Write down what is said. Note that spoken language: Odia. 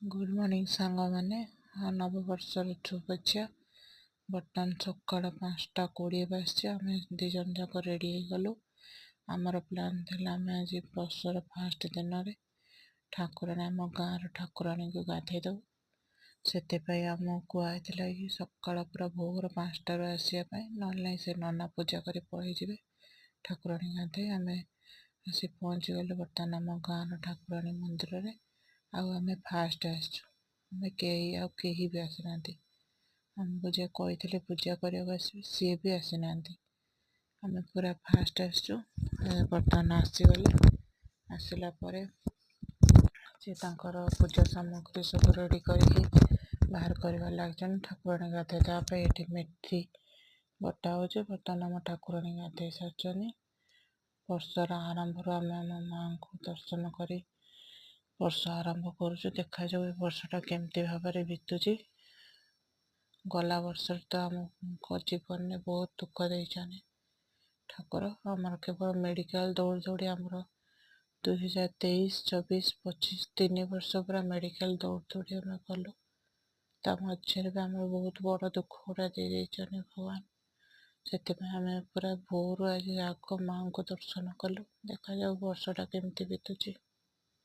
ଗୁଡ୍ ମର୍ଣ୍ଣିଂ ସାଙ୍ଗମାନେ। ନବବର୍ଷର ଶୁଭେଚ୍ଛା। ବର୍ତ୍ତମାନ ସକାଳ 5:20 ବାଜିଛି। ଆମେ 2 ଜଣ ଯାକ ରେଡ଼ି ହେଇଗଲୁ। ଆମର ପ୍ଲାନ୍ ଥିଲା ଆମେ ଆଜି ବର୍ଷର ଫାଷ୍ଟ ଦିନରେ ଠାକୁରାଣୀ ଆମ ଗାଁର ଠାକୁରାଣୀଙ୍କୁ ଗାଧେଇ ଦେବୁ। ସେଥିପାଇଁ ଆମକୁ କୁହାହେଇଥିଲା କି ସକାଳ ପୁରା ଭୋର 5ଟାରୁ ଆସିବା ପାଇଁ, ନହେଲେ ନାହିଁ ସେ ନନା ପୂଜା କରି ପଳେଇଯିବେ। ଠାକୁରାଣୀ ଗାଧେଇ ଆମେ ଆସି ପହଞ୍ଚିଗଲୁ ବର୍ତ୍ତମାନ ଆମ ଗାଁର ଠାକୁରାଣୀ ମନ୍ଦିରରେ। ଆଉ ଆମେ ଫାଷ୍ଟ ଆସିଛୁ। ଆମେ କେହି ବି ଆସିନାହାନ୍ତି। ଆମକୁ ଯିଏ କହିଥିଲେ ପୂଜା କରିବାକୁ ଆସିବେ ସିଏ ବି ଆସିନାହାନ୍ତି। ଆମେ ପୁରା ଫାଷ୍ଟ ଆସିଛୁ। ବର୍ତ୍ତମାନ ଆସିଗଲେ। ଆସିଲା ପରେ ସେ ତାଙ୍କର ପୂଜା ସାମଗ୍ରୀ ସବୁ ରେଡ଼ି କରିକି ବାହାର କରିବାରେ ଲାଗିଛନ୍ତି। ଠାକୁରାଣୀ ଗାଧେଇ ଦେବା ପାଇଁ ଏଠି ମେଥି ବଟା ହେଉଛି। ବର୍ତ୍ତମାନ ଆମ ଠାକୁରାଣୀ ଗାଧେଇ ସାରିଛନ୍ତି। ବର୍ଷର ଆରମ୍ଭରୁ ଆମେ ଆମ ମାଆଙ୍କୁ ଦର୍ଶନ କରି ବର୍ଷ ଆରମ୍ଭ କରୁଛୁ। ଦେଖାଯାଉ ଏ ବର୍ଷଟା କେମିତି ଭାବରେ ବିତୁଛି। ଗଲା ବର୍ଷରେ ତ ଆମ ଜୀବନରେ ବହୁତ ଦୁଃଖ ଦେଇଛନ୍ତି ଠାକୁର। ଆମର କେବଳ ମେଡ଼ିକାଲ ଦୌଡ଼ି ଦୌଡ଼ି ଆମର 2023, 24, 25 3 ବର୍ଷ ପୁରା ମେଡ଼ିକାଲ ଦୌଡ଼ି ଦୌଡ଼ି ଆମେ କଲୁ। ତା ମଝିରେ ବି ଆମର ବହୁତ ବଡ଼ ଦୁଃଖ ଗୁଡ଼ା ଦେଇଛନ୍ତି ଭଗବାନ। ସେଥିପାଇଁ ଆମେ ପୁରା ଭୋରୁ ଆଜି ଆଗ ମାଆଙ୍କୁ ଦର୍ଶନ କଲୁ। ଦେଖାଯାଉ ବର୍ଷଟା କେମିତି ବିତୁଛି।